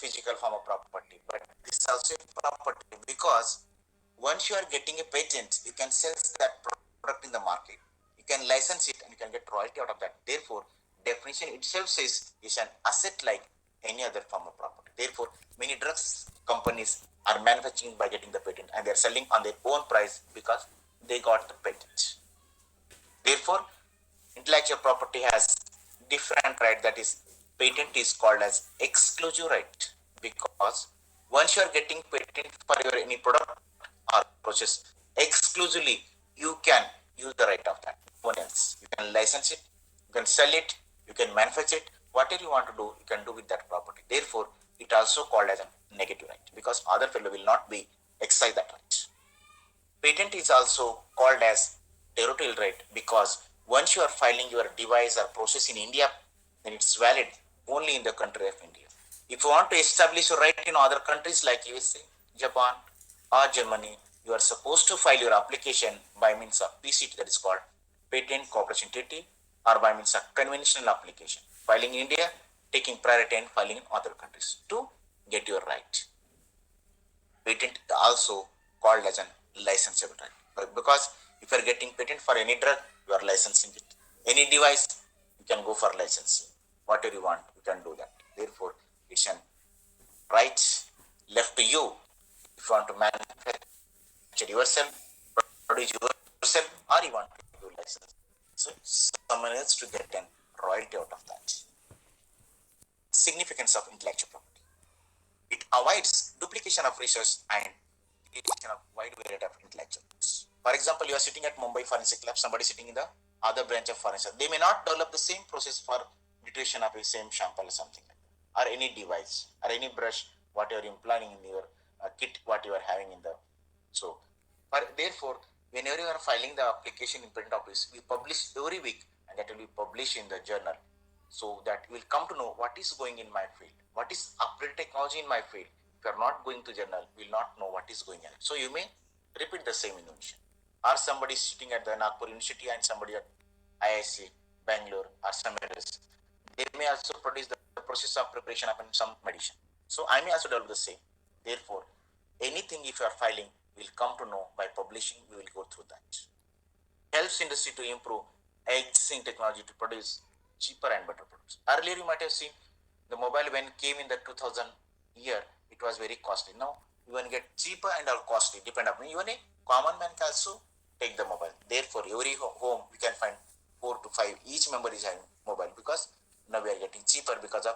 physical form of property, but this is also a property because once you are getting a patent, you can sell that product in the market. You can license it and you can get royalty out of that. Therefore, definition itself says it's an asset like any other form of property. Therefore, many drugs companies are manufacturing by getting the patent and they are selling on their own price because they got the patent. Therefore, intellectual property has different right, that is patent is called as exclusive right because once you are getting patent for your any product or process exclusively, you can use the right of that. No one else. You can license it, you can sell it, you can manufacture it, whatever you want to do, you can do with that property. Therefore, it also called as a negative right because other fellow will not be exercise that right. Patent is also called as territorial right because once you are filing your device or process in India, then it's valid only in the country of India. If you want to establish your right in other countries like USA, Japan, or Germany, you are supposed to file your application by means of PCT, that is called Patent Cooperation Treaty, or by means of conventional application. Filing in India, taking priority and filing in other countries to get your right. Patent also called as an licensable right because if you are getting patent for any drug, you are licensing it. Any device, you can go for licensing. Whatever you want, you can do that. Therefore, it's an right left to you if you want to manufacture yourself, produce yourself, or you want to do license. So someone else to get an royalty out of that. Significance of intellectual property. It avoids duplication of research and creation of wide variety of intellectuals. For example, you are sitting at Mumbai Forensic Lab, somebody sitting in the other branch of forensic. They may not develop the same process for detection of a same sample or something like that, or any device, or any brush, what you are implanting in your kit, what you are having in the. So, therefore, whenever you are filing the application in patent office, we publish every week, and that will be published in the journal, so that you will come to know what is going in my field, what is updated technology in my field. If you are not going to journal, you will not know what is going on. So you may repeat the same invention. Or somebody is sitting at the Nagpur University and somebody at IIC, Bangalore, or somewhere else. They may also produce the process of preparation of some medicine. So I may also develop the same. Therefore, anything if you are filing, we will come to know by publishing, we will go through that. Helps industry to improve existing technology to produce cheaper and better products. Earlier you might have seen the mobile when came in the 2000 year, it was very costly. Now you can get cheaper and all costly, depend upon even a common man can also take the mobile. Therefore, every home we can find 4 to 5, each member is having mobile because now we are getting cheaper because of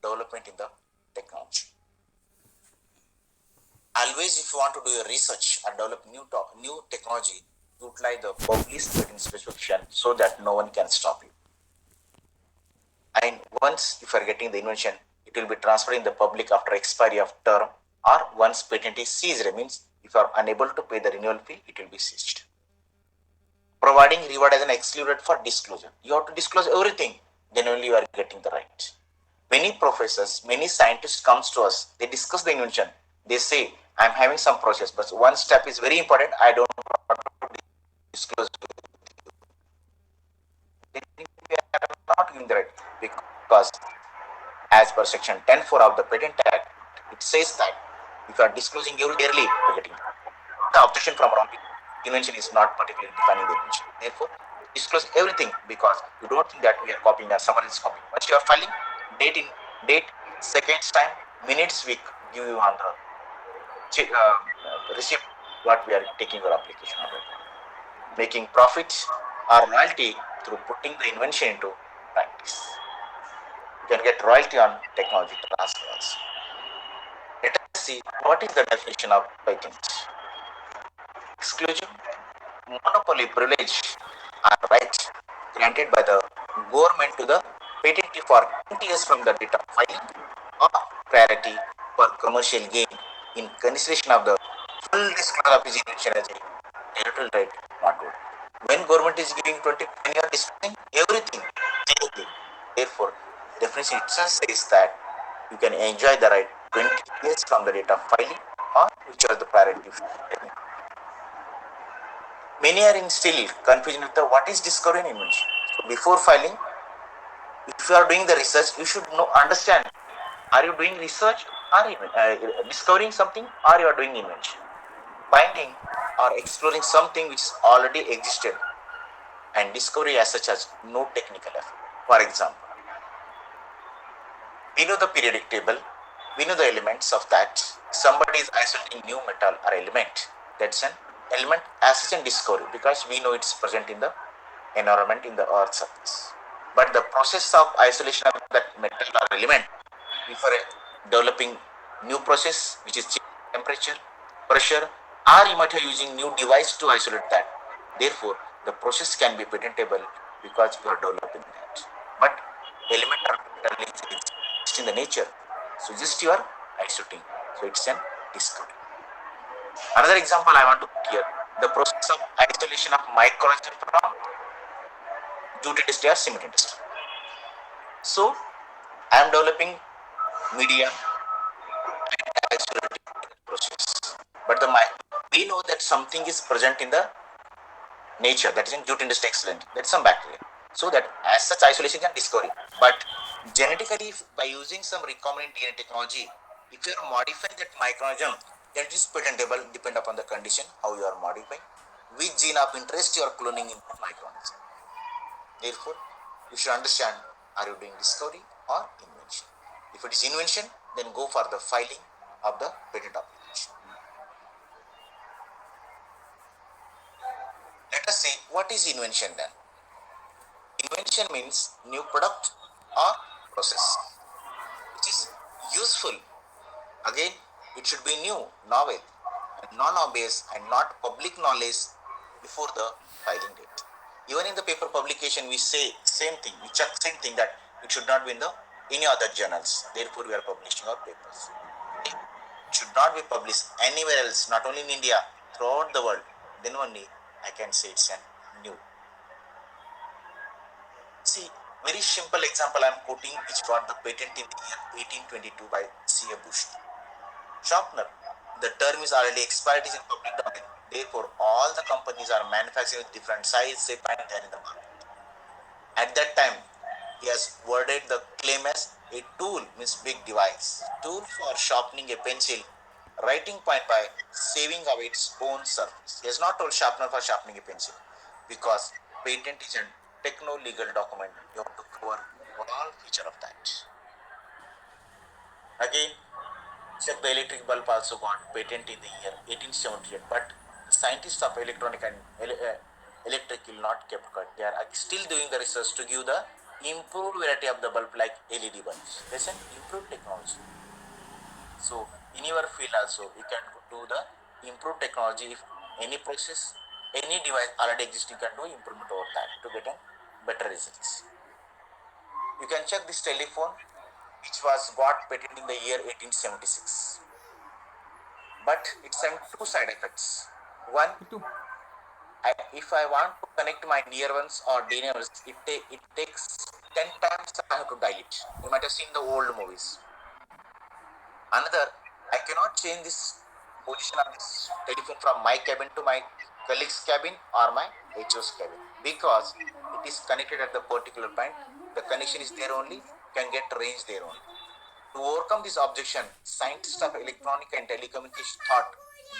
development in the technology. Always if you want to do a research or develop new technology, utilize the published patent specification so that no one can stop you. And once if you are getting the invention, it will be transferred in the public after expiry of term, or once patent is seized, means if you are unable to pay the renewal fee, it will be seized. Providing reward as an excluded for disclosure. You have to disclose everything, then only you are getting the right. Many professors, many scientists comes to us, they discuss the invention. They say, I am having some process, but one step is very important, I don't want to disclose. Then we are not giving the right because as per section 10(4) of the Patent Act, it says that if you are disclosing everything clearly, getting the objection from wrong invention is not particularly defining the invention. Therefore, disclose everything because you don't think that we are copying or someone is copying. Once you are filing, date, seconds time, minutes, we give you on the receipt what we are taking your application on. Making profit or royalty through putting the invention into practice. You can get royalty on technology transfers. Let us see what is the definition of patent. Exclusive, monopoly, privilege, or right granted by the government to the patentee for 20 years from the date of filing, or priority for commercial gain in consideration of the full disclosure of his invention as a territorial right not good. When government is giving 20, when you are discussing everything, anything. Therefore, definition itself says that you can enjoy the right 20 years from the date of filing, or which was the priority. Many are in still confusion with the what is discovery and invention. So before filing, if you are doing the research, you should know understand. Are you doing research or discovering something, or you are doing invention. Finding or exploring something which is already existed, and discovery as such has no technical effort. For example, we know the periodic table, we know the elements of that. Somebody is isolating new metal or element. That's an element as such in discovery because we know it's present in the environment in the earth surface. But the process of isolation of that metal or element before developing new process which is temperature, pressure, or you might have using new device to isolate that. Therefore, the process can be patentable because you are developing that. But element or metal exist in the nature, so just you are isolating. So it's an discovery. Another example I want to put here: the process of isolation of microorganisms from jute industry or cement industry. So I am developing media isolating process. But we know that something is present in the nature, that is in jute industry excellent. That's some bacteria. So that as such isolation can discovery. But genetically, by using some recombinant DNA technology, if you are modifying that microorganism, then it is patentable depend upon the condition how you are modifying, which gene of interest you are cloning in that microorganism. Therefore, you should understand, are you doing discovery or invention? If it is invention, then go for the filing of the patent application. Let us see what is invention then. Invention means new product or process which is useful. Again, it should be new, novel, and non-obvious and not public knowledge before the filing date. Even in the paper publication, we say same thing. We check same thing that it should not be in the any other journals. Therefore, we are publishing our papers. It should not be published anywhere else, not only in India, throughout the world. Then only I can say it's a new. See, very simple example I'm quoting which got the patent in the year 1822 by C.A. Bush. Sharpener. The term is already expired, is in public domain. Therefore, all the companies are manufacturing with different size, shape, and they are in the market. At that time, he has worded the claim as a tool, means big device. Tool for sharpening a pencil, writing point by saving of its own surface. He has not told sharpener for sharpening a pencil because patent is a techno-legal document. You have to cover all feature of that. Again, check the electric bulb also got patent in the year 1878, but the scientists of electronic and electric will not kept quiet. They are still doing the research to give the improved variety of the bulb like LED bulbs. That's an improved technology. So in your field also, you can do the improved technology. If any process, any device already existing, can do improvement over that to get a better results. You can check this telephone, which was got patent in the year 1876. But it's having two side effects. One, if I want to connect my near ones or dear ones, it takes 10 times I have to dial it. You might have seen the old movies. Another, I cannot change this position of this telephone from my cabin to my colleague's cabin or my HO's cabin because it is connected at the particular point. The connection is there only, can get range there only. To overcome this objection, scientists of electronic and telecommunication thought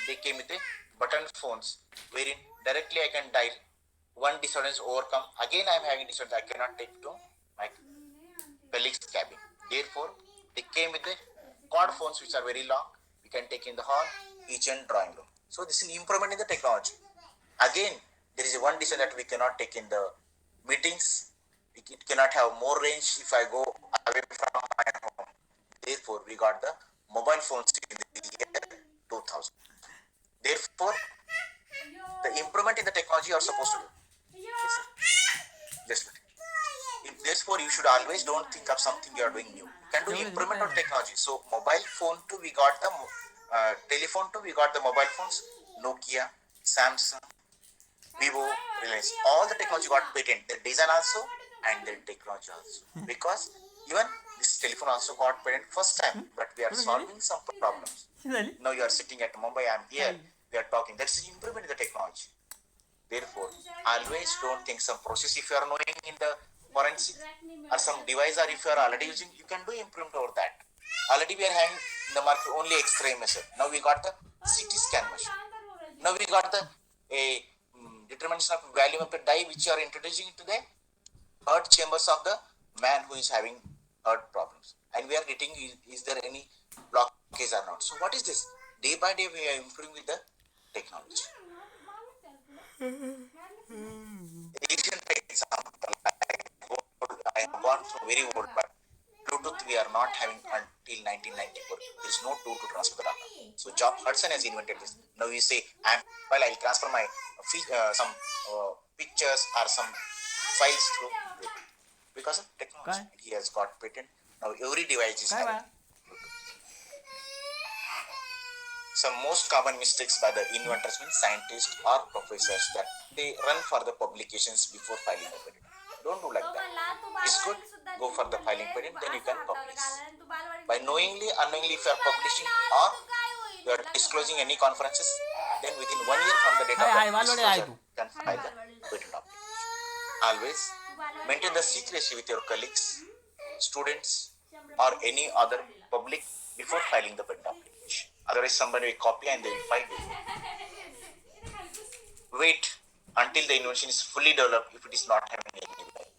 they came with a button phones wherein directly I can dial one disturbance overcome. Again, I am having disturbance, I cannot take to my colleague's cabin. Therefore, they came with the cord phones which are very long. We can take in the hall, kitchen, drawing room. So this is an improvement in the technology. Again, there is a one decision that we cannot take in the meetings. It cannot have more range if I go away from my home. Therefore, we got the mobile phones in the year 2000. Therefore, the improvement in the technology you are supposed to do. Yes. Therefore, you should always don't think of something you are doing new. You can do improvement on technology. So, mobile phone too, we got the telephone too, we got the mobile phones, Nokia, Samsung, Vivo, Reliance. All the technology got patent. The design also and the technology also. Because even this telephone also got patent first time, but we are solving some problems. Now you are sitting at Mumbai, I am here, we are talking. That's the improvement in the technology. Therefore, always don't think some process if you are knowing in the forensic or some device or if you are already using, you can do improvement over that. Already we are having in the market only X-ray method. Now we got the CT scan machine. Now we got the a determination of value of the dye which you are introducing into the heart chambers of the man who is having heart problems, and we are getting is there any blockage or not. So what is this? Day by day we are improving with the technology. Recent example, I have gone through very old, but Bluetooth we are not having until 1994. There is no tool to transfer the data. So Job Hudson has invented this. Now you say, I'll transfer my some pictures or some files through Bluetooth because of technology. काय He has got patent. Now every device is काय having बा some most common mistakes by the inventors means scientists or professors that they run for the publications before filing a patent. Don't do like that. It's good. Go for the filing patent, then you can publish. By knowingly, unknowingly, if you are publishing or you are disclosing any conferences, then within 1 year from the date of hi hi the वालोडे आहे disclosure, तू you can file the patent application. Always maintain the secrecy with your colleagues, students, or any other public before filing the patent application. Otherwise, somebody will copy and they will file before. Wait until the invention is fully developed if it is not having any value.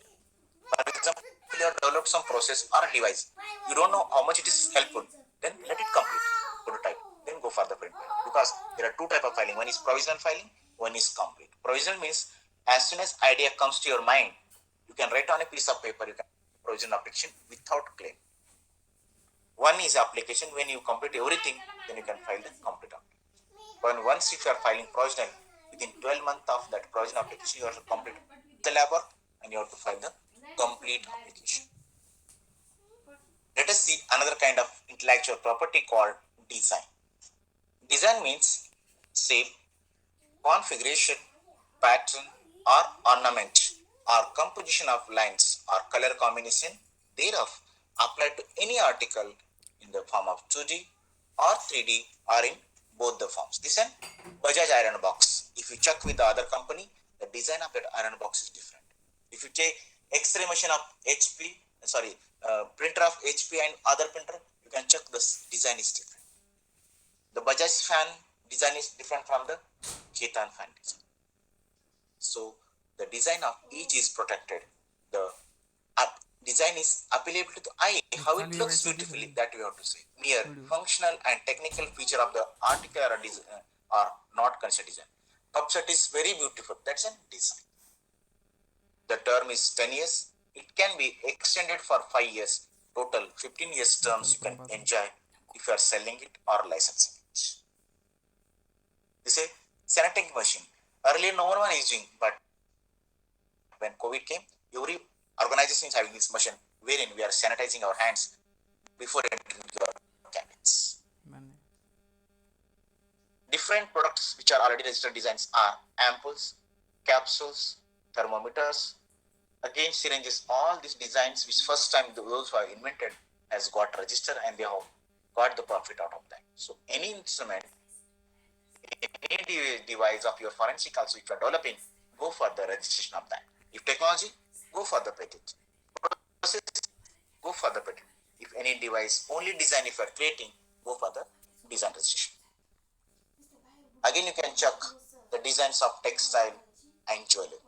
For example, you have developed some process or a device. You don't know how much it is helpful. Then let it complete. Prototype. Then go for the print. Because there are two types of filing. One is provisional filing. One is complete. Provisional means as soon as idea comes to your mind, you can write on a piece of paper. You can provisional application without claim. One is application. When you complete everything, then you can file the complete application. But once if you are filing provisional, within 12 months of that provisional application, you have to complete the lab work and you have to file the complete application. Let us see another kind of intellectual property called design. Design means shape, configuration, pattern, or ornament, or composition of lines or color combination thereof applied to any article in the form of 2D or 3D or in both the forms. This is Bajaj iron box. If you check with the other company, the design of that iron box is different. If you take X-ray machine of HP, printer of HP and other printer, you can check the design is different. The Bajaj fan design is different from the Ketan fan design. So the design of each is protected. The design is applicable to the eye, how it looks beautifully, that we have to say. Mere functional and technical feature of the article are not considered design. Upset is very beautiful. That's a design. The term is 10 years. It can be extended for 5 years. Total 15 years terms you can enjoy if you are selling it or licensing it. This is a sanitizing machine. Earlier no one was using, but when COVID came, every organization is having this machine wherein we are sanitizing our hands before entering your cabins. Different products which are already registered designs are ampoules, capsules, thermometers, again syringes. All these designs which first time those who are invented has got registered and they have got the profit out of that. So any instrument, any device of your forensic also if you are developing, go for the registration of that. If technology, go for the patent. Process, go for the patent. If any device, only design if you are creating, go for the design registration. Again, you can check the designs of textile and jewelry.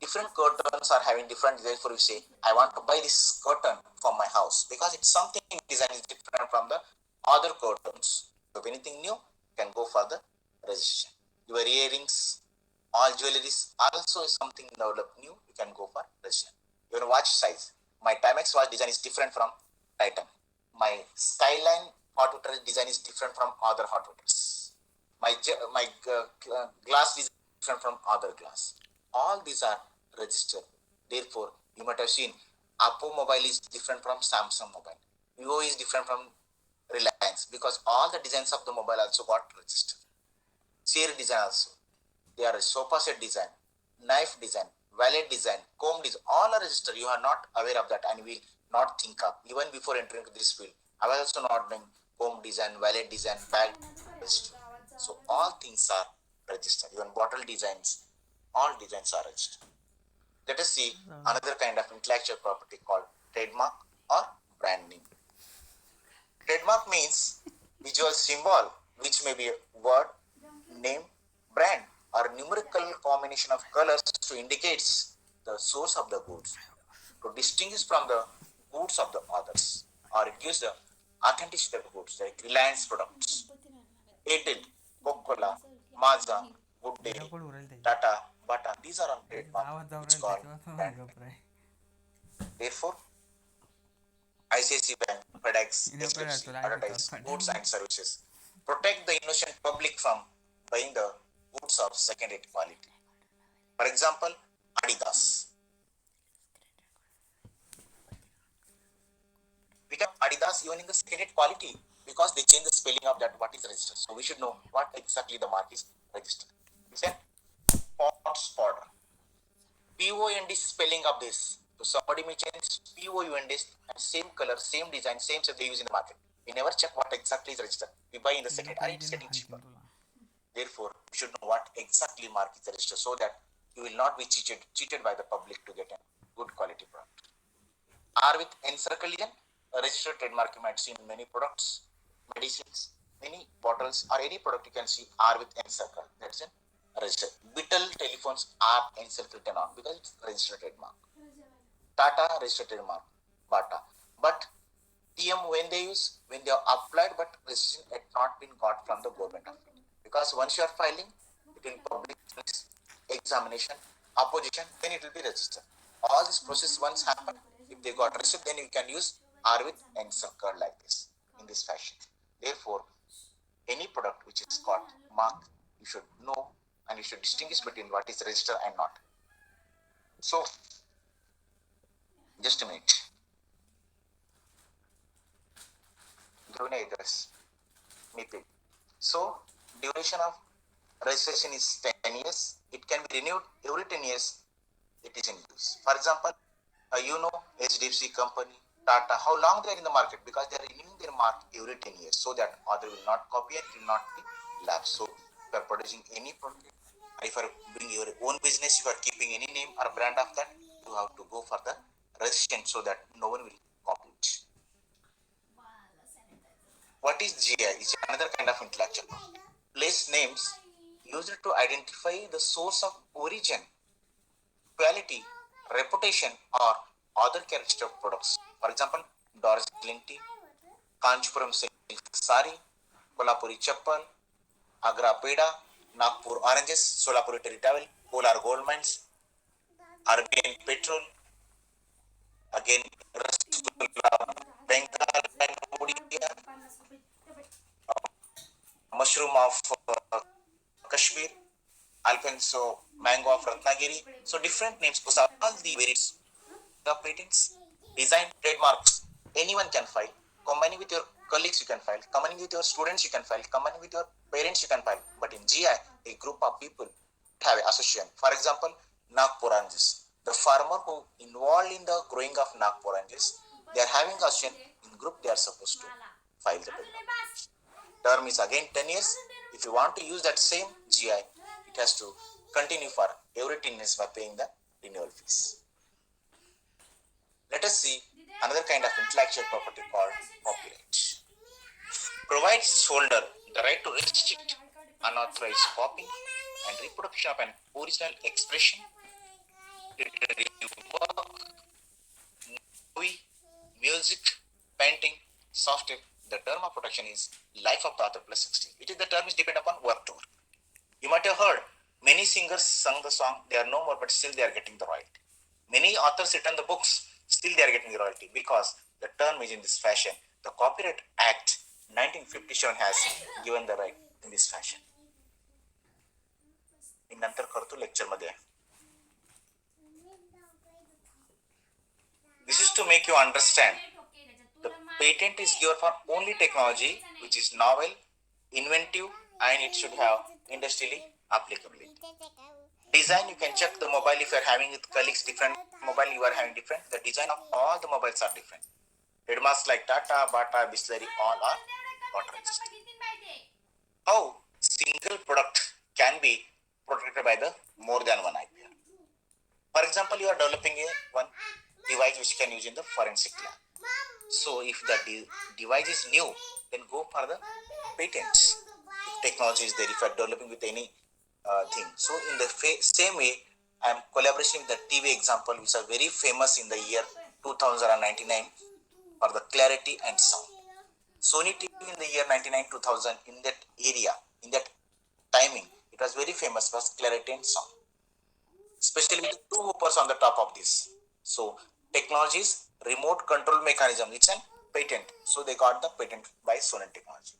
Different curtains are having different designs. For you say, I want to buy this curtain for my house because it's something design is different from the other curtains. So if anything new, you can go for the registration. Your earrings, all jewelries also is something developed new. You can go for registration. Your watch size. My Timex watch design is different from Titan. My Skyline hot water design is different from other hot waters. My glass is different from other glass. All these are registered. Therefore, you might have seen Apple mobile is different from Samsung mobile. Vivo is different from Reliance because all the designs of the mobile also got registered. Chair design also. They are a sofa set design, knife design, wallet design, comb design. All are registered. You are not aware of that and will not think of. Even before entering this field, I was also not doing comb design, wallet design, bag registered. So all things are registered. Even bottle designs, all designs are registered. Let us see another kind of intellectual property called trademark or brand name. Trademark means visual symbol, which may be a word, name, brand, or numerical combination of colors to indicates the source of the goods, to distinguish from the goods of the others, or it gives the authenticity of the goods, like Reliance products, Airtel, Coca-Cola, Mazda, Good hero Day, कोण उरायला त्याची Tata, Bata. These are all त्याचा trademark आवाज जाऊ which Raheel call त्याच्यावर brand name. गप्र आहे. Therefore, ICICI Bank, FedEx, हिरो कोण आहे HDFC तुला ऐकू तर advertise goods Patel. and services, protect the innocent public from buying the goods of second-rate quality. For example, Adidas. We can Adidas even in the second-rate quality because they change the spelling of that what is registered. So we should know what exactly the mark is registered. Second, Pots powder. POND spelling of this. So somebody may change POUND and same color, same design, same set they use in the market. We never check what exactly is registered. We buy in the second, and it's getting cheaper. Therefore, we should know what exactly mark is registered so that you will not be cheated by the public to get a good quality product. R with encircleation, a registered trademark you might see in many products, medicines, many bottles, or any product you can see R with encircle. That's it. Registered. Beetle telephones are encircled on because it's registered trademark. Tata registered trademark. Bata. But TM when they are applied but registration had not been got from the government of India. Because once you are filing, it will public examination, opposition, then it will be registered. All this process once happen, if they got registered, then you can use R with encircled like this, in this fashion. Therefore, any product which is got mark, you should know and you should distinguish between what is registered and not. So, just a minute. Give me address. So, duration of registration is 10 years. It can be renewed every 10 years. It is in use. For example, HDFC company, Tata, how long they are in the market? Because they are renewing their mark every 10 years so that other will not copy and it will not be lapsed. So, if you are producing any product, if you are doing your own business, if you are keeping any name or brand of that, you have to go for the registration so that no one will copy it. What is GI? It's another kind of intellectual property. Place names used to identify the source of origin, quality, reputation, or other character of products. For example, Darjeeling tea, Kanchipuram silk sari, Kolhapuri chappal, Agra peda, Nagpur oranges, Solapuri terry towel, Kolar gold mines, Arabian petrol, again Rasgulla, Bengal and Odia, mushroom of Kashmir, Alfonso mango of Ratnagiri. So different names. So all the variants, the patents, design, trademarks, anyone can file. Combining with your colleagues, you can file. Combining with your students, you can file. Combining with your parents, you can file. But in GI, a group of people have an association. For example, Nagpur oranges. The farmer who involved in the growing of Nagpur oranges, they are having association in group. They are supposed to file the trademark. Term is again 10 years. If you want to use that same GI, it has to continue for every 10 years by paying the renewal fees. Let us see another kind of intellectual property called copyright. Provides its holder the right to restrict unauthorized copying and reproduction of an original expression, literary work, movie, music, painting, software. The term of protection is life of the author plus 60. It is the term is depend upon work to work. You might have heard many singers sung the song, they are no more, but still they are getting the royalty. Many authors written the books, still they are getting the royalty because the term is in this fashion. The Copyright Act 1957 has given the right in this fashion. मी नंतर करतो lecture मध्ये. This is to make you understand. The patent is given for only technology which is novel, inventive, and it should have industrially applicability. Design, you can check the mobile if you are having with colleagues different mobile you are having different. The design of all the mobiles are different. Trademarks like Tata, Bata, Bisleri, all are not registered. How single product can be protected by the more than one IPR. For example, you are developing one device which you can use in the forensic lab. So if the device is new, then go for the patents. If technology is there, if you are developing with any thing. So in the same way, I am collaborating with the TV example, which are very famous in the year 2099 for the clarity and sound. Sony TV in the year 99 2000 in that area, in that timing, it was very famous for clarity and sound, especially with two hoopers on the top of this. So technologies, remote control mechanism, it's a patent. So they got the patent by Sony Technology.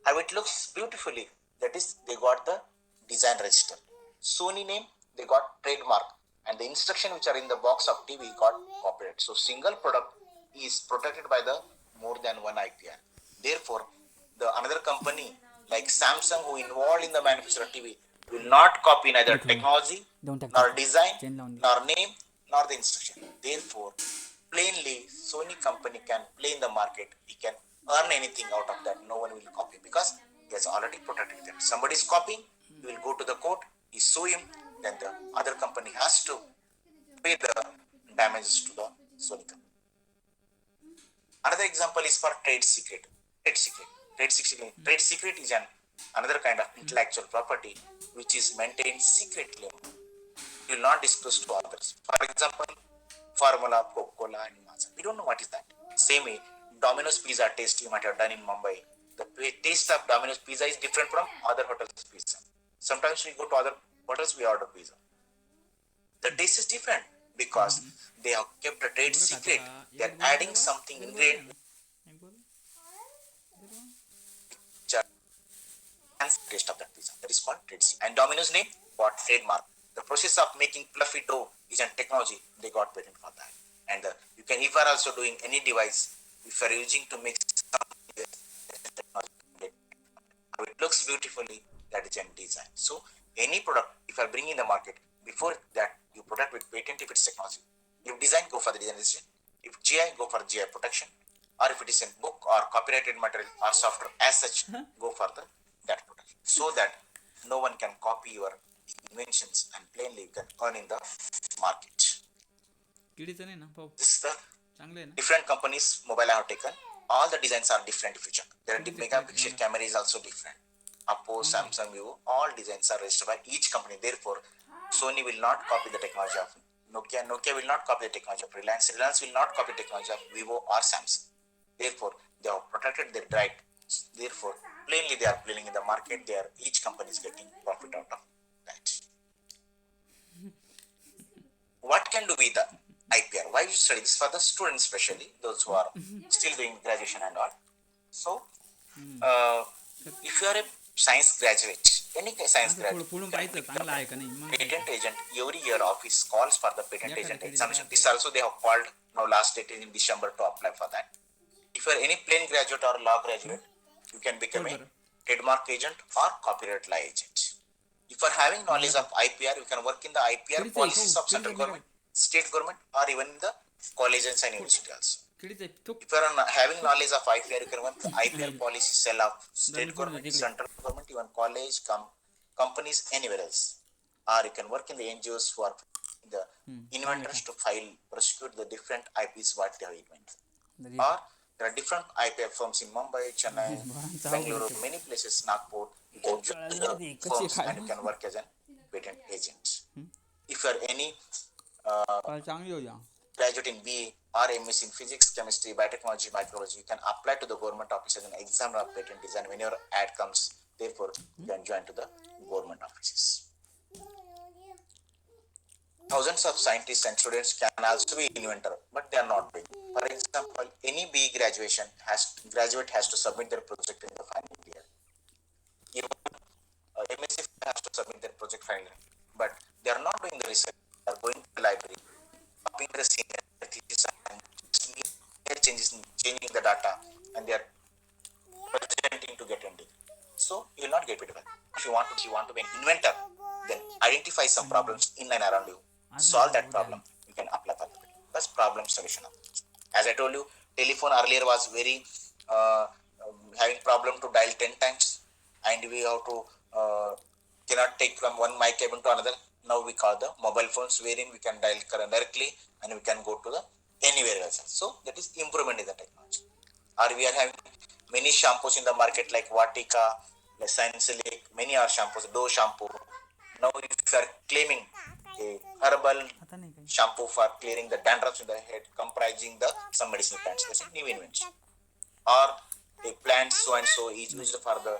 How it looks beautifully, that is, they got the design register. Sony name, they got trademark, and the instruction which are in the box of TV got copyright. So single product is protected by the more than one IPR. Therefore, the another company like Samsung who involved in the manufacture of TV will not copy neither technology, nor design, nor name, nor the instruction. Therefore, plainly, Sony company can play in the market. He can earn anything out of that. No one will copy because he has already protected them. Somebody is copying, he will go to the court, he sue him, then the other company has to pay the damages to the Sony company. Another example is for trade secret. Trade secret. Trade secret is another kind of intellectual property which is maintained secretly. You will not disclose to others. For example, formula, Coca-Cola, and Mazda. We don't know what is that. Same way, Domino's pizza taste you might have done in Mumbai. The taste of Domino's pizza is different from other hotels' pizza. Sometimes we go to other hotels, we order pizza. The taste is different because they have kept a trade secret. They are adding something ingredient and taste of that pizza. That is called trade secret. And Domino's name got trademark. The process of making fluffy dough is a technology. They got patent for that. And you can, if you are also doing any device, if you are using to make something, it looks beautifully, that is a design. So any product, if you are bringing in the market, before that you protect with patent if it's technology. If design, go for the design registration. If GI, go for GI protection. Or if it is a book or copyrighted material or software as such, go for that protection. So that no one can copy your inventions and plainly you can earn in the market. This is the different companies mobile I have taken. All the designs are different feature. Their megapixel camera is also different. Oppo, Samsung, Vivo, all designs are registered by each company. Therefore, Sony will not copy the technology of Nokia. Nokia will not copy the technology of Reliance. Reliance will not copy the technology of Vivo or Samsung. Therefore, they have protected their right. Therefore, plainly they are playing in the market. They are, each company is getting profit out of that. What can do with the IPR? Why you study this? For the students, especially those who are still doing graduation and all. So, if you are a science graduate, any science graduate, patent agent, every year office calls for the patent agent examination. This also they have called, now last date is in December to apply for that. If you are any plain graduate or law graduate, you can become a trademark agent or copyright law agent. If you are having knowledge of IPR, you can work in the IPR policies of central government, state government, or even in the colleges and universities. If you are having knowledge of IPR, you can work the IPR policy cell of state government, central government, even college, companies, anywhere else. Or you can work in the NGOs who are the inventors to file, prosecute the different IPs what they have invented. Or there are different IPR firms in Mumbai, Chennai, Bangalore, many places, Nagpur. You can join the firms and you can work as a patent agent. If you are any graduate in BA or MS in physics, chemistry, biotechnology, microbiology, you can apply to the government office as an examiner of patent design when your ad comes. Therefore, you can join to the government offices. Thousands of scientists and students can also be inventor, but they are not doing. For example, any BE graduate has to submit their project in the final year. Even MSc has to submit their project final year, but they are not doing the research. They are going to the library, copying the senior thesis and changing the data, and they are presenting to get a degree. So you will not get it. If you want to be an inventor, then identify some problems in and around you. Solve that problem, you can apply for the patent. That's problem solution. As I told you, telephone earlier was very having problem to dial 10 times, and we have to cannot take from one mic cabin to another. Now we call the mobile phones, wherein we can dial directly and we can go to the anywhere else. So that is improvement in the technology. Or we are having many shampoos in the market like Vatika, like Salicylic, many are shampoos, Dove shampoo. Now if you are claiming a herbal shampoo for clearing the dandruff in the head, comprising the some medicinal plants, that's a new invention. Or a plant so and so is used for the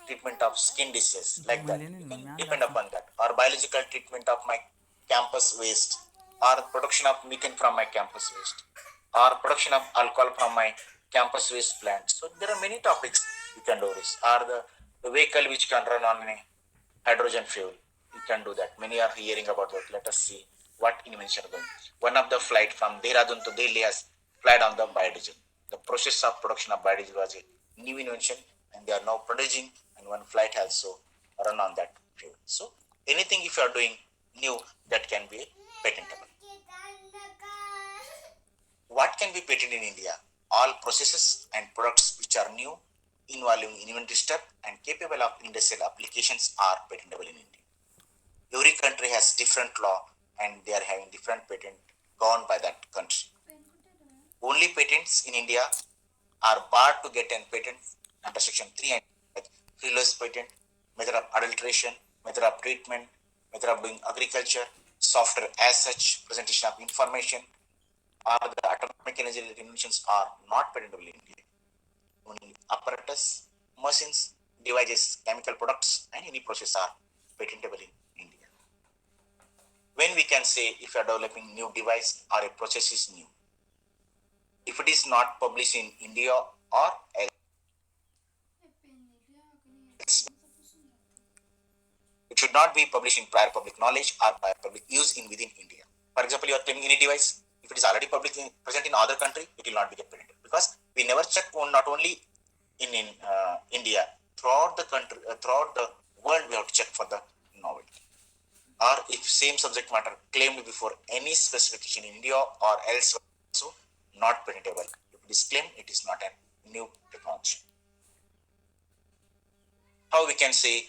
treatment of skin disease, like that. You can depend upon that. Or biological treatment of my campus waste, or production of methane from my campus waste, or production of alcohol from my campus waste plant. So there are many topics you can do this. Or the vehicle which can run on a hydrogen fuel, you can do that. Many are hearing about that. Let us see what invention are going. One of the flight from Dehradun to Delhi has flight on the biodiesel. The process of production of biodiesel was a new invention, and they are now producing, and one flight also run on that fuel. So anything if you are doing new, that can be patentable. What can be patented in India? All processes and products which are new, involving inventory step and capable of industrial applications are patentable in India. Every country has different law, and they are having different patent governed by that country. Only patents in India are barred to get a patent under section 3 and like frivolous patent, method of adulteration, method of treatment, method of doing agriculture, software as such, presentation of information, or the atomic energy related inventions are not patentable in India. Only apparatus, machines, devices, chemical products, and any process are patentable in India. When we can say if you are developing new device or a process is new, if it is not published in India or else, it should not be published in prior public knowledge or prior public use in within India. For example, you are claiming any device, if it is already publicly present in other country, it will not be patented, because we never check not only in India, throughout the country, throughout the world, we have to check for the novelty. Or if same subject matter claimed before any specification in India or elsewhere, also not patentable. If it is claimed, it is not a new technology. How we can say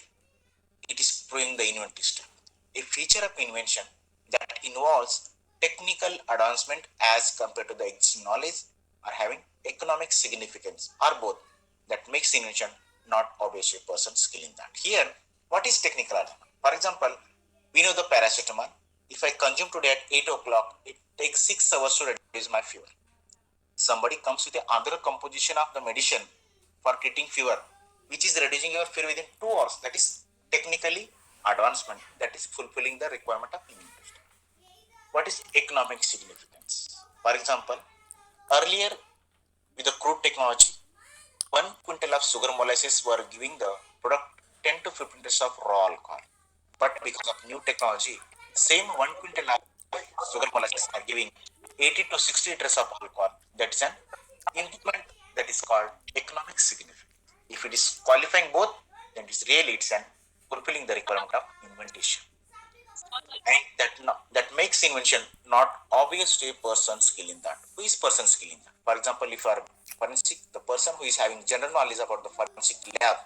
it is proving the inventory step? A feature of invention that involves technical advancement as compared to the existing knowledge or having economic significance, or both, that makes invention not obvious a person's skill in that. Here, what is technical advancement? For example, we know the paracetamol. If I consume today at 8 o'clock, it takes 6 hours to reduce my fever. Somebody comes with another composition of the medicine for treating fever, which is reducing your fever within 2 hours. That is technically advancement. That is fulfilling the requirement of invention. What is economic significance? For example, earlier with the crude technology, 1 quintal of sugar molasses were giving the product 10 to 15 liters of raw alcohol. But because of new technology, same 1 quintal of sugar molasses are giving 80 to 60 liters of alcohol. That is an improvement that is called economic significance. If it is qualifying both, then it's really it's an fulfilling the requirement of invention. And that makes invention not obvious to a person's skill in that. Who is person skill in that? For example, if you are forensic, the person who is having general knowledge about the forensic lab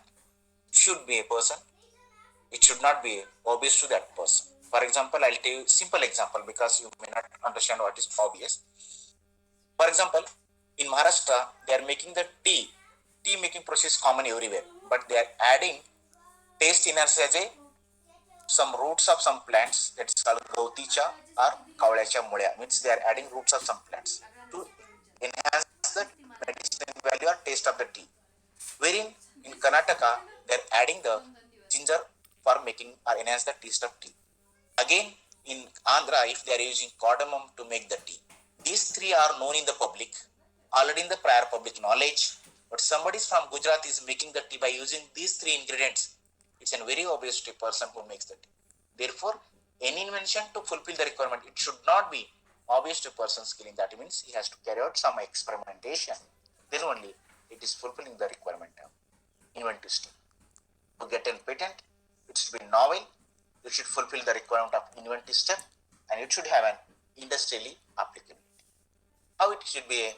should be a person. It should not be obvious to that person. For example, I'll tell you a simple example because you may not understand what is obvious. For example, in Maharashtra, they are making the tea. Tea making process common everywhere, but they are adding taste enhancer as a some roots of some plants, that is called gauticha or kavlacha mulya, means they are adding roots of some plants to enhance the medicinal value or taste of the tea. Wherein in Karnataka, they are adding the ginger for making or enhance the taste of tea. Again, in Andhra, if they are using cardamom to make the tea. These three are known in the public, already in the prior public knowledge, but somebody from Gujarat is making the tea by using these three ingredients. It's a very obvious to a person who makes the tea. Therefore, any invention to fulfill the requirement, it should not be obvious to a person's skill in that. Means he has to carry out some experimentation. Then only it is fulfilling the requirement of inventive step. To get a patent, it should be novel, it should fulfill the requirement of inventive step, and it should have an industrially applicability. How it should be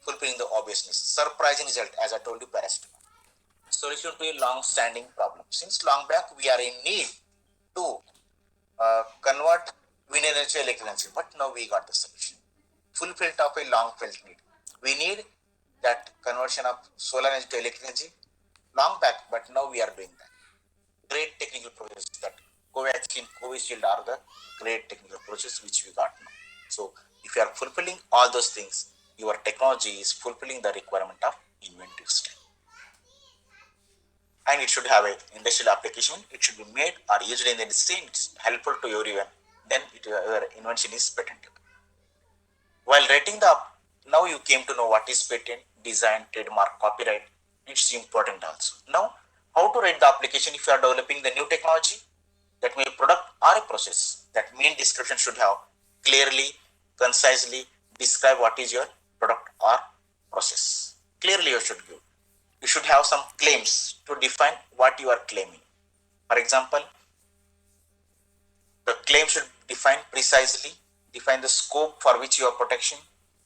fulfilling the obviousness. Surprising result, as I told you, paracetamol. Solution to a long-standing problem. Since long back, we are in need to convert wind energy to electric energy, but now we got the solution. fulfilled of a long felt need. We need that conversion of solar energy to electric energy long back, but now we are doing that. Great technical process that Covaxin, Covishield are the great technical process which we got now. So if you are fulfilling all those things, your technology is fulfilling the requirement of inventive style. And it should have an industrial application. It should be made or used in the industry. It's helpful to everyone. Then your invention is patentable. While writing the now you came to know what is patent, design, trademark, copyright. It's important also. Now, how to write the application if you are developing the new technology? That may be a product or a process. That main description should have clearly, concisely describe what is your product or process. Clearly you should give. You should have some claims to define what you are claiming. For example, the claim should define precisely, define the scope for which you are protection,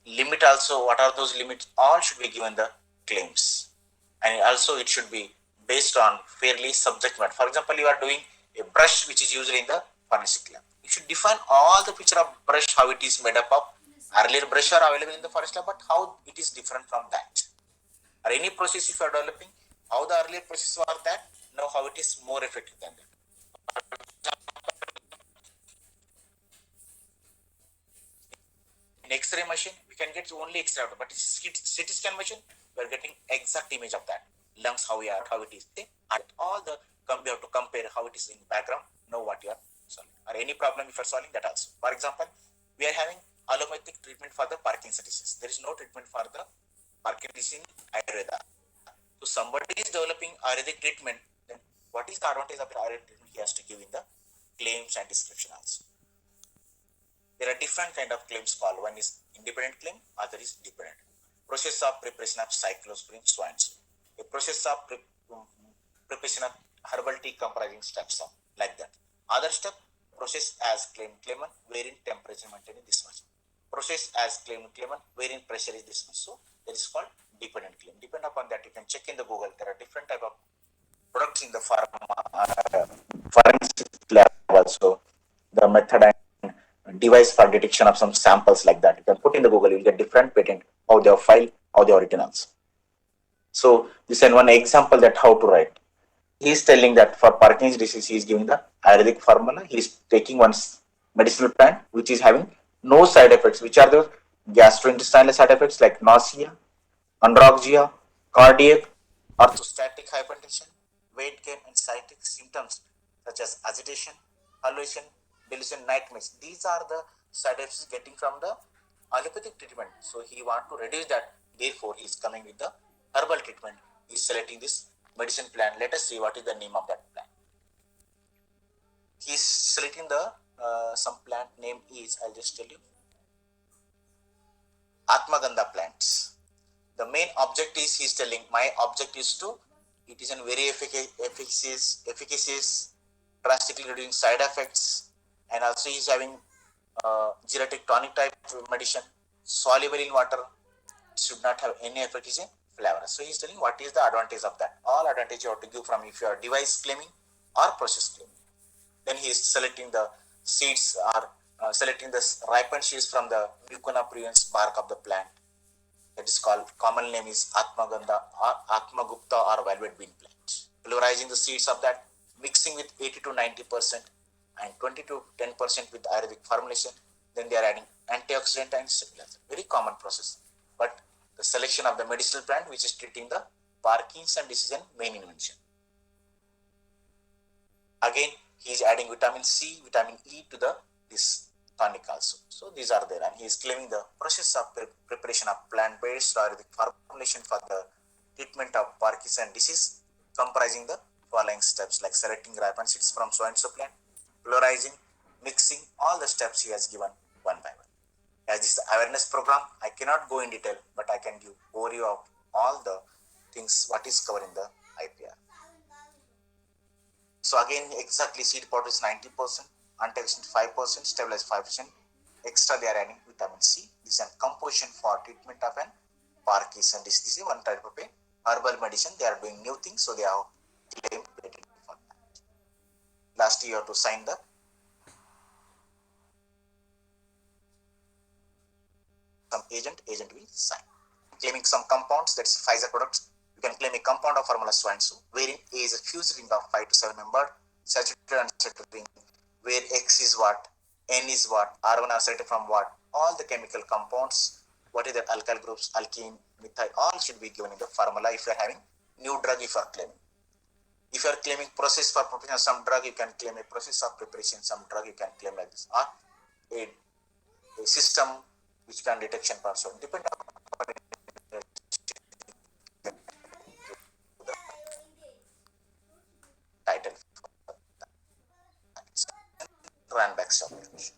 limit also, what are those limits, all should be given the claims. And also it should be based on fairly subject matter. For example, you are doing a brush which is used in the forensic lab. You should define all the feature of brush, how it is made up of. Earlier brush are available in the forest lab, but how it is different from that. Or any process if you are developing, how the earlier process was that, now how it is more effective than that. In X-ray machine, we can get only X-ray out, but CT scan machine, we are getting exact image of that. Lungs, how it is. And all the, we have to compare how it is in background, know what you are solving. Or any problem if you are solving that also. For example, we are having allopathic treatment for the Parkinson's disease. There is no treatment for the Parkinson's disease in Ayurveda. So somebody is developing Ayurvedic treatment, then what is the advantage of the Ayurvedic treatment he has to give in the claims and description also. There are different kind of claims called. One is independent claim, other is dependent. Process of preparation of cyclosporin, so and so. A process of preparation of herbal tea comprising steps of like that. Other step, process as claimant, wherein temperature maintained this much. Process as claimant, wherein pressure is this much. So that is called dependent claim. Depend upon that, you can check in the Google. There are different type of products in the forensic lab also. The method and device for detection of some samples like that. You can put in the Google, you'll get different patent, how they are filed, how they are written also. So this is one example that how to write. He is telling that for Parkinson's disease, he is giving the Ayurvedic formula. He is taking one medicinal plant which is having no side effects, which are the gastrointestinal side effects like nausea, androxia, cardiac, orthostatic hypertension, weight gain, and psychic symptoms such as agitation, hallucination, delusion, nightmares. These are the side effects getting from the allopathic treatment. So he want to reduce that. Therefore, he is coming with the herbal treatment. He is selecting this medicine plan. Let us see what is the name of that plant. He is selecting the some plant name is, I'll just tell you, Atmagandha plants. The main object is, he is telling, my object is to, it is a very efficacious, drastically reducing side effects, and also he is having geriatric tonic type medicine, soluble in water, should not have any effect, is a flavor. So he is telling what is the advantage of that. All advantage you have to give from if you are device claiming or process claiming. Then he is selecting the seeds or selecting the ripened seeds from the Mucuna pruriens bark of the plant. That is called, common name is Atmagandha or Atmagupta or velvet bean plant. Pulverizing the seeds of that, mixing with 80 to 90% and 20 to 10% with Ayurvedic formulation. Then they are adding antioxidant and similar. Very common process. But the selection of the medicinal plant which is treating the Parkinson's disease and main invention. Again, he is adding vitamin C, vitamin E to the this tonic also. So these are there, and he is claiming the process of preparation of plant-based Ayurvedic formulation for the treatment of Parkinson's disease, comprising the following steps like selecting ripened seeds from so and so plant, pulverizing, mixing, all the steps he has given one by one. As this awareness program, I cannot go in detail, but I can give overview of all the things what is covered in the IPR. So again, exactly seed powder is 90%, antioxidant 5%, stabilize 5%. Extra they are adding vitamin C. This is a composition for treatment of an Parkinson's disease. This is one type of a herbal medicine. They are doing new things, so they have claimed patent for that. Last year, you have to sign the some agent will sign. Claiming some compounds, that's Pfizer products, you can claim a compound of formula so and so, wherein A is a fused ring of 5 to 7 membered saturated and unsaturated ring, where X is what, N is what, R1 isolated from what, all the chemical compounds, what is the alkyl groups, alkene, methyl, all should be given in the formula if you are having new drug if you are claiming. If you are claiming process for preparation of some drug, you can claim a process of preparation some drug, you can claim like this, or a system which can detection parts. So depend on the title. Run back application.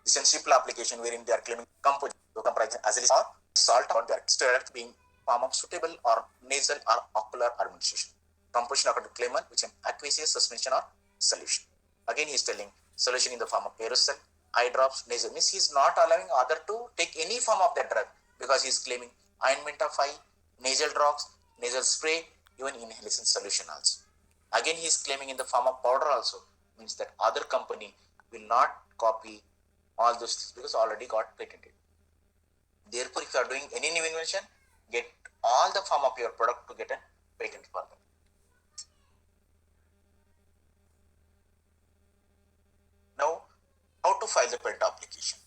This is simple application wherein they are claiming composite comprising azelaic or salt or their steroid being form of suitable or nasal or ocular administration. Composition according to claimant which is aqueous suspension or solution. Again he is telling solution in the form of aerosol, eye drops, nasal. Means he is not allowing other to take any form of that drug because he is claiming ointment of eye, nasal drops, nasal spray, even inhalation solution also. Again he is claiming in the form of powder also, means that other company will not copy all those things because already got patented. Therefore, if you are doing any new invention, get all the form of your product to get a patent for them. Now, how to file the patent application?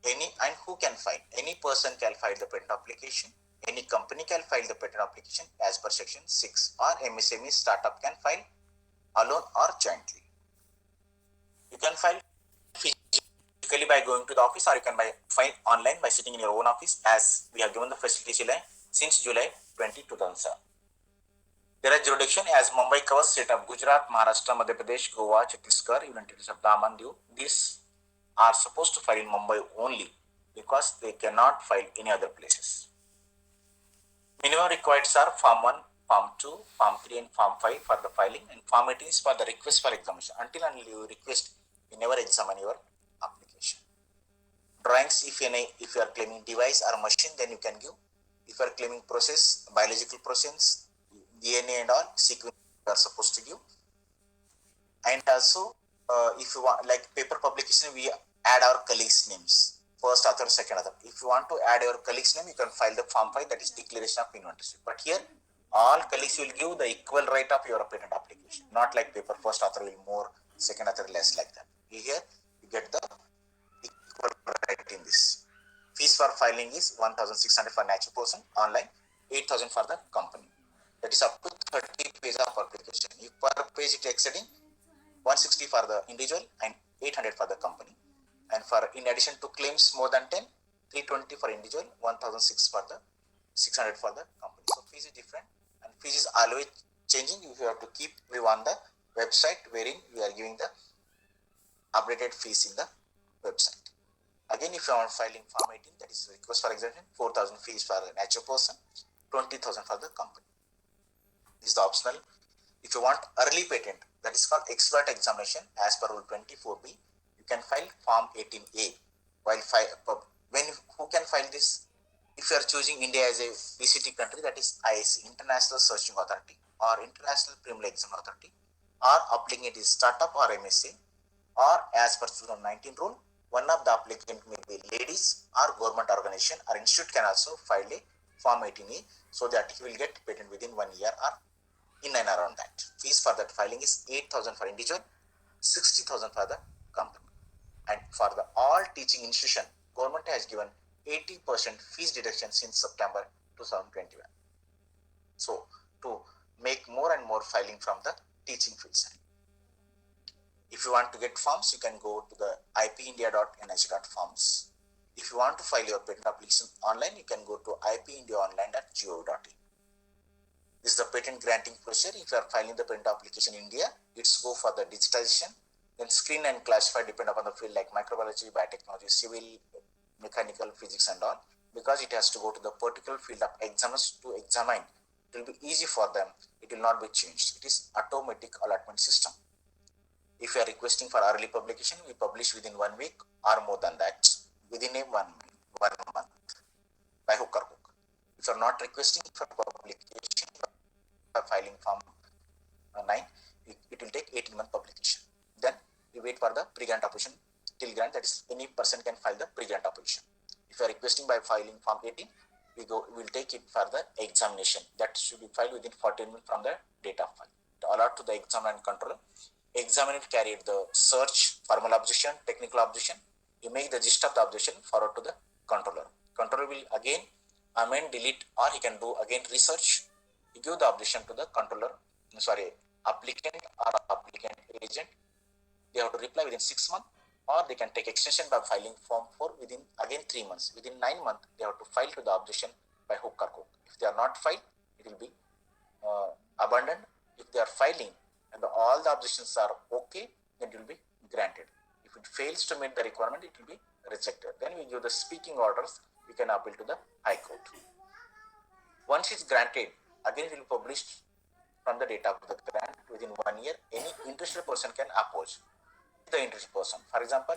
Any and who can file? Any person can file the patent application. Any company can file the patent application as per section 6, or MSME startup can file alone or jointly. You can file physically by going to the office, or you can file online by sitting in your own office, as we have given the facility since July 2007. There are jurisdiction as Mumbai covers state of Gujarat, Maharashtra, Madhya Pradesh, Goa, Chhattisgarh, United States of Daman, Diu. These are supposed to file in Mumbai only because they cannot file any other places. Minimum required are Form 1, Form 2, Form 3 and Form 5 for the filing, and Form 18 is for the request for examination. Until and you request, you never examine your application. Drawings, if you are claiming device or machine, then you can give. If you are claiming process, biological process, DNA and all, sequence you are supposed to give. And also, if you want, like paper publication, we add our colleagues' names, first author, second author. If you want to add your colleague's name, you can file the Form 5, that is declaration of inventorship. But here, all colleagues will give the equal right of your patent application, not like paper, first author will more, second author less, like that. Here, you get the equal right in this. Fees for filing is 1,600 for natural person, online, 8,000 for the company. That is up to 30 pages of application. If per page it exceeding 160 for the individual and 800 for the company. And for in addition to claims more than 10, 320 for individual, 1,006 for the 600 for the company. So fees is different, and fees is always changing. You have to keep view on the website wherein we are giving the updated fees in the website. Again, if you are filing Form 18, that is request for exemption, 4,000 fees for the natural person, 20,000 for the company. This is the optional. If you want early patent, that is called expert examination as per Rule 24B, you can file Form 18A. While who can file this? If you are choosing India as a PCT country, that is ISC, International Searching Authority, or International Preliminary Exam Authority, or applying it is startup or MSA, or as per 2019 rule, one of the applicant may be ladies or government organization or institute can also file a Form 18A, so that he will get patent within 1 year or in and around that. Fees for that filing is 8,000 for individual, 60,000 for the company. And for the all teaching institution, government has given 80% fees deduction since September 2021. So to make more and more filing from the teaching field side. If you want to get forms, you can go to the ipindia.nih.forms. If you want to file your patent application online, you can go to ipindiaonline.gov.in. This is the patent granting procedure. If you are filing the patent application in India, it's go for the digitization, then screen and classify depend upon the field like microbiology, biotechnology, civil, mechanical, physics and all, because it has to go to the particular field of examiners to examine. It will be easy for them. It will not be changed. It is automatic allotment system. If you are requesting for early publication, we publish within 1 week or more than that, within a one month by hook or crook. If you are not requesting for publication, for filing Form 9, it will take 18-month publication. Then we wait for the pre-grant application till grant, that is any person can file the pre-grant application. If you are requesting by filing Form 18, we'll take it for the examination. That should be filed within 14 minutes from the date of file. Allot to the examiner and controller. Examiner carried the search, formal objection, technical objection. You make the gist of the objection forward to the controller. Controller will again amend, delete, or he can do again research. You give the objection to the controller, applicant or applicant agent. They have to reply within 6 months, or they can take extension by filing Form 4 within again 3 months. Within 9 months, they have to file to the objection by hook or crook. If they are not filed, it will be abandoned. If they are filing and all the objections are okay, then it will be granted. If it fails to meet the requirement, it will be rejected. Then we give the speaking orders. We can appeal to the High Court. Once it's granted, again it will be published from the date of the grant within 1 year. Any interested person can oppose the interested person. For example,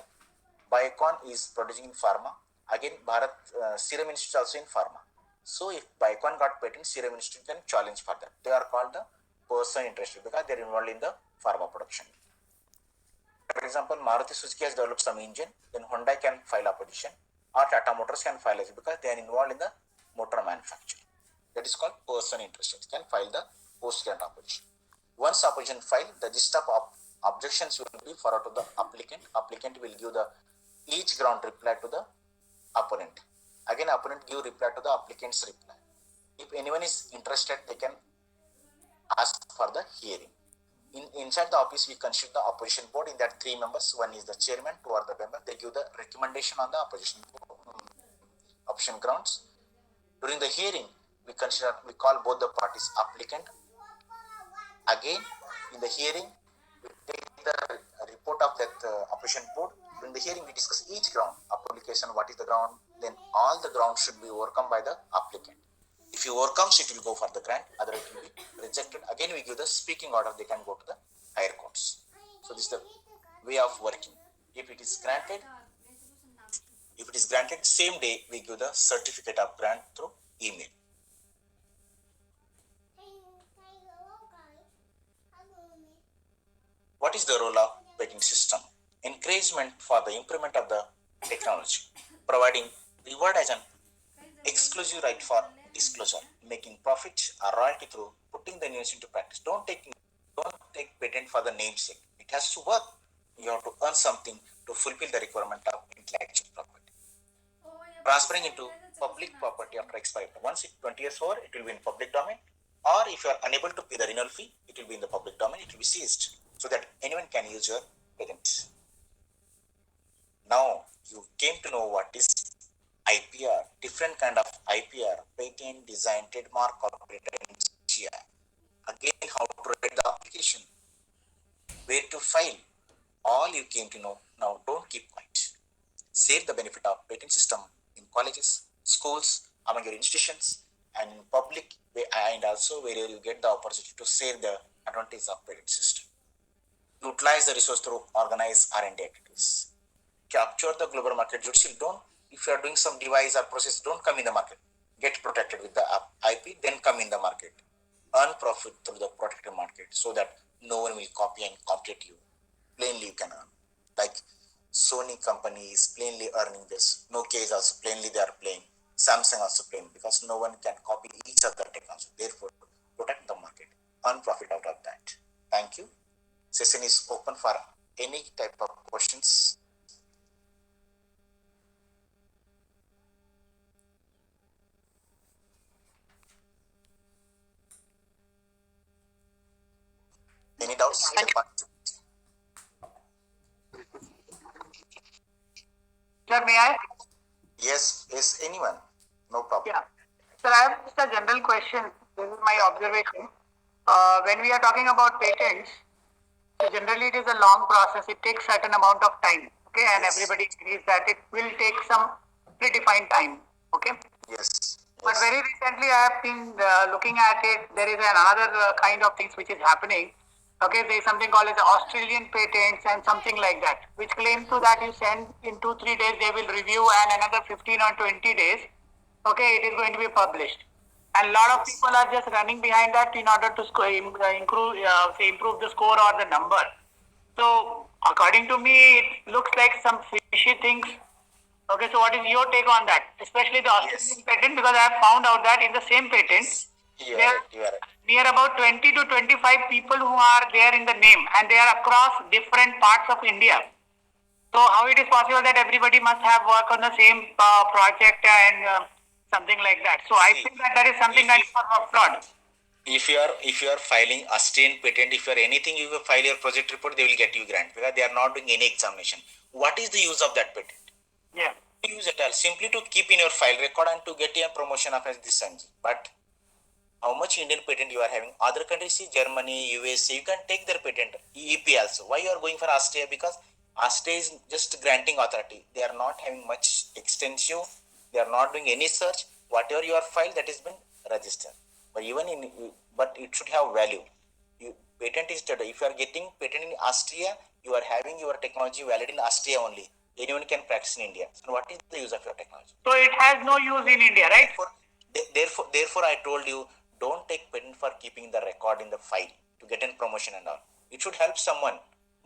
Biocon is producing in pharma. Again, Bharat Serum Institute also in pharma. So if Biocon got patent, Serum Institute can challenge for that. They are called the person interested because they are involved in the pharma production. For example, Maruti Suzuki has developed some engine, then Hyundai can file opposition, or Tata Motors can file it because they are involved in the motor manufacturing. That is called person interested. Can file the post-grant opposition. Once opposition filed, the gist of objections will be forwarded to the applicant. Applicant will give the each ground reply to the opponent. Again, opponent give reply to the applicant's reply. If anyone is interested, they can ask for the hearing. Inside the office, we constitute the opposition board. In that 3 members, one is the chairman, 2 are the members. They give the recommendation on the opposition grounds. During the hearing, we call both the parties applicant. Again, in the hearing, we take the report of that opposition board. During the hearing, we discuss each ground, application, what is the ground, then all the grounds should be overcome by the applicant. If you overcome, it will go for the grant, otherwise it will be rejected. Again, we give the speaking order, they can go to the higher courts. So this is the way of working. If it is granted, same day we give the certificate of grant through email. What is the role of patent system? Encouragement for the improvement of the technology, providing reward as an exclusive right for disclosure, making profit or royalty through putting the news into practice. Don't take patent for the namesake. It has to work. You have to earn something to fulfill the requirement of intellectual property. Transferring into public property after expiry. Once 20 years over, it will be in public domain. Or if you are unable to pay the renewal fee, it will be in the public domain. It will be seized so that anyone can use your patent. Now you came to know what is IPR, different kind of IPR, patent, design, trademark, copyright, and GI. Again, how to write the application, where to file, all you came to know. Now don't keep quiet. Save the benefit of patent system in colleges, schools, among your institutions, and in public, and also wherever you get the opportunity to save the advantage of patent system. Utilize the resource through organized R&D activities. Capture the global market judicially. If you are doing some device or process, don't come in the market. Get protected with the IP, then come in the market. Earn profit through the protected market so that no one will copy and compete you. Plainly you can earn. Like Sony company is plainly earning this. Nokia is also plainly they are playing. Samsung also playing because no one can copy each other technology. Therefore, protect the market. Earn profit out of that. Thank you. Session is open for any type of questions. Any doubts? Sir, may I? Yes, anyone. No problem. Yeah. Sir, I have just a general question. This is my observation. When we are talking about patents, so generally it is a long process. It takes certain amount of time. Okay, and Yes. everybody agrees that it will take some predefined time. Okay. Yes. But very recently, I have been looking at it. There is another kind of things which is happening. Okay, there is something called as Australian patents and something like that, which claims to that you send in 2-3 days they will review, and another 15 or 20 days, okay, it is going to be published. And a lot of people are just running behind that in order to improve the score or the number. So according to me, it looks like some fishy things Okay, so what is your take on that? Especially the Australian Yes. patent, because I have found out that in the same patent, You there are are right. You are right. near about 20 to 25 people who are there in the name, and they are across different parts of India. So how it is possible that everybody must have worked on the same project and something like that? So I See, think that is something if that you is for fraud. if you are filing Austrian patent, if you are anything, you will file your project report, they will get you grant because they are not doing any examination. What is the use of that patent? Yeah. Use it all simply to keep in your file record and to get a promotion of this Sanji. But how much Indian patent you are having? Other countries, see Germany, USA, you can take their patent. EP also. Why you are going for Austria? Because Austria is just granting authority. They are not having much extensive. They are not doing any search. Whatever you are filed, that has been registered. But even in, but it should have value. You, patent is today. If you are getting patent in Austria, you are having your technology valid in Austria only. Anyone can practice in India. So what is the use of your technology? So it has no use in India, right? Therefore, I told you, don't take patent for keeping the record in the file to get in promotion and all. It should help someone.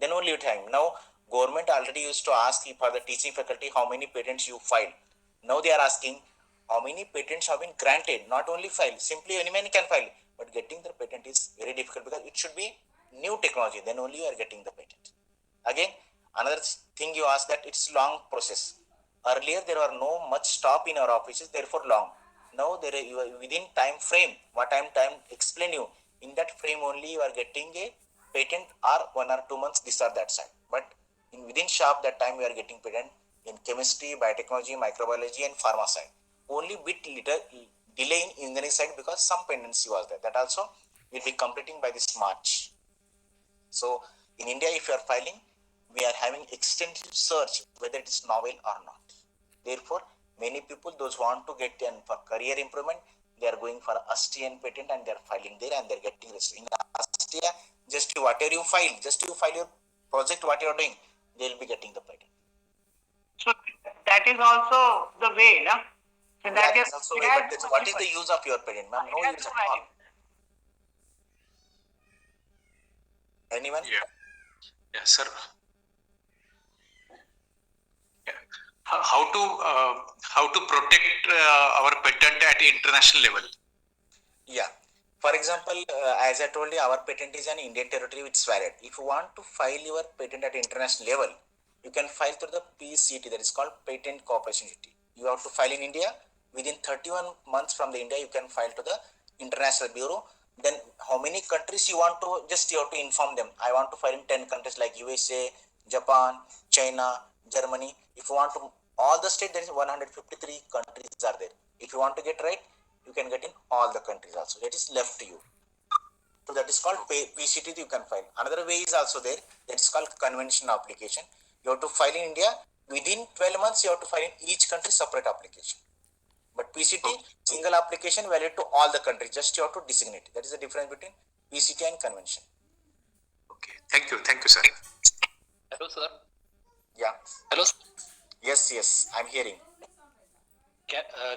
Then only you time. Now, government already used to ask for the teaching faculty how many patents you filed. Now they are asking how many patents have been granted. Not only filed. Simply anyone can file. But getting the patent is very difficult because it should be new technology. Then only you are getting the patent. Again, another thing you asked that it's long process. Earlier there were no much stop in our offices, therefore long. Now there are within time frame. What time explain you. In that frame only you are getting a patent or 1 or 2 months this or that side. But in within shop that time we are getting patent in chemistry, biotechnology, microbiology and pharma side. Only bit little delay in engineering side because some pendency was there. That also will be completing by this March. So in India, if you are filing, we are having extensive search whether it is novel or not. Therefore, many people those want to get in for career improvement, they are going for Austrian patent and they are filing there and they are getting registered. In Austria, just whatever you file your project, what you are doing, they will be getting the patent. So that is also the way, no? In that Yeah, case, that's also it way, has but no what is value. the use of your patent, ma'am? It No has use no at all. value. Anyone? Yeah, sir. Yeah. How to protect our patent at international level? Yeah. For example, as I told you, our patent is an Indian territory which is valid. If you want to file your patent at international level, you can file through the PCT, that is called Patent Cooperation Treaty. You have to file in India. Within 31 months from the India, you can file to the International Bureau. Then how many countries you want to, just you have to inform them. I want to file in 10 countries like USA, Japan, China, Germany. If you want to, all the state, there is 153 countries are there. If you want to get right, you can get in all the countries also. That is left to you. So that is called PCT. You can file. Another way is also there. That is called convention application. You have to file in India. Within 12 months, you have to file in each country separate application. But PCT, single application valid to all the countries. Just you have to designate. That is the difference between PCT and convention. Okay. Thank you, sir. Hello, sir. Yeah. Hello. Yes. I'm hearing.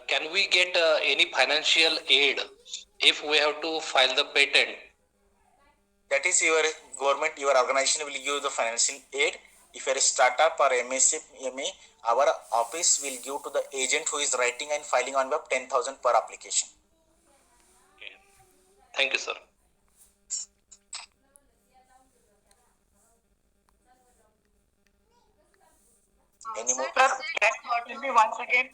Can we get any financial aid if we have to file the patent? That is your government, your organization will give the financial aid. If you are a startup or MSME, our office will give to the agent who is writing and filing on web 10,000 per application. Okay. Thank you, sir. Any more? Sir, can you tell me once again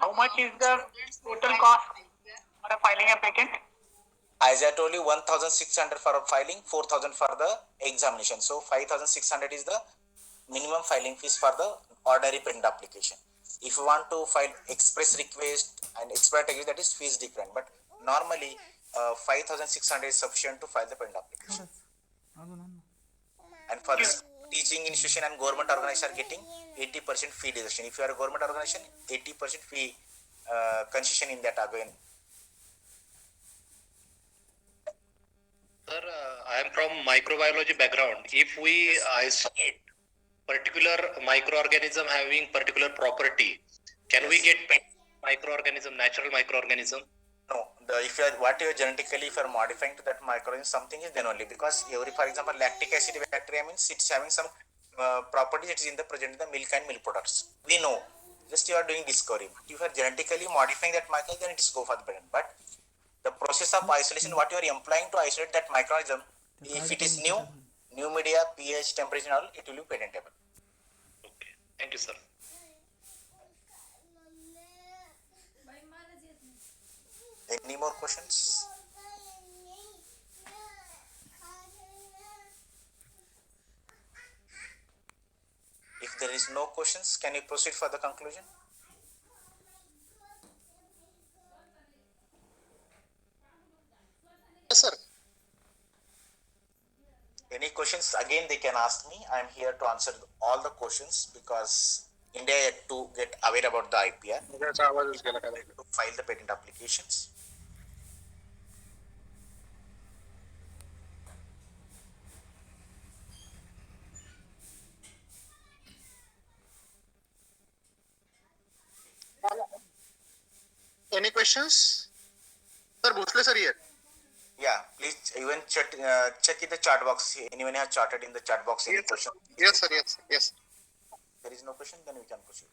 how much is the total cost for filing a patent? As I told you, 1,600 for filing, 4,000 for the examination. So 5,600 is the minimum filing fees for the ordinary patent application. If you want to file express request and expert request, that is fees different. But normally 5,600 is sufficient to file the patent application. And for this teaching institution and government organization are getting 80% fee deduction. If you are a government organization, 80% fee concession in that again. Sir, I am from microbiology background. If we isolate particular microorganism having particular property, can we get natural microorganism? No, if you are what you are genetically, if you are modifying to that microorganism, something is then only, because every, for example, lactic acid bacteria means it's having some properties that is in the present in the milk and milk products. We know just you are doing discovery. If you are genetically modifying that microorganism, then it is go for the patent. But the process of isolation, what you are employing to isolate that microorganism, if it is new media, pH, temperature, and all, it will be patentable. Okay. Thank you, sir. Any more questions? If there is no questions, can you proceed for the conclusion? Yes, sir. Any questions? Again, they can ask me. I am here to answer all the questions because India had to get aware about the IPR त्याचा आवाजच गेला काय to file the patent applications. Any questions? Sir, Bhosle sir here. Yeah, please even check in the chat box. Anyone has charted in the chat box any question? Yes, sir. Yes, yes. There is no question, then we can proceed.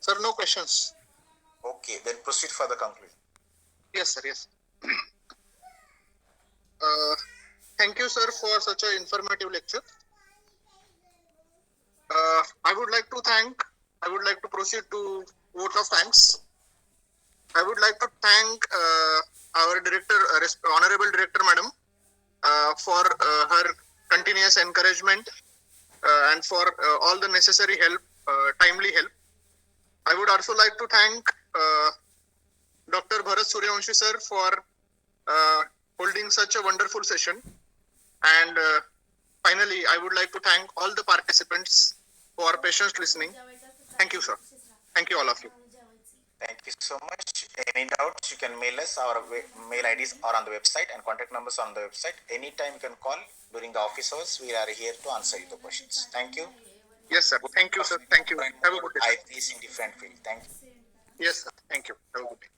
Sir, no questions. Okay, then proceed for the conclusion. Yes, sir. Yes. Thank you, sir, for such an informative lecture. I would like to proceed to vote of thanks. I would like to thank our director, Honorable Director Madam, for her continuous encouragement and for all the necessary help, timely help. I would also like to thank Dr. Bharat Suryavanshi sir for holding such a wonderful session. And finally, I would like to thank all the participants for patient listening. Thank you, sir. Thank you, all of you. Thank you so much. Any doubts, you can mail us. Our mail IDs are on the website and contact numbers on the website. Anytime you can call during the office hours. We are here to answer the questions. Thank you. Yes, sir. Thank you, sir. Thank you. Have a good day. I in different field. Thank you. Yes, sir. Thank you. Have a good day.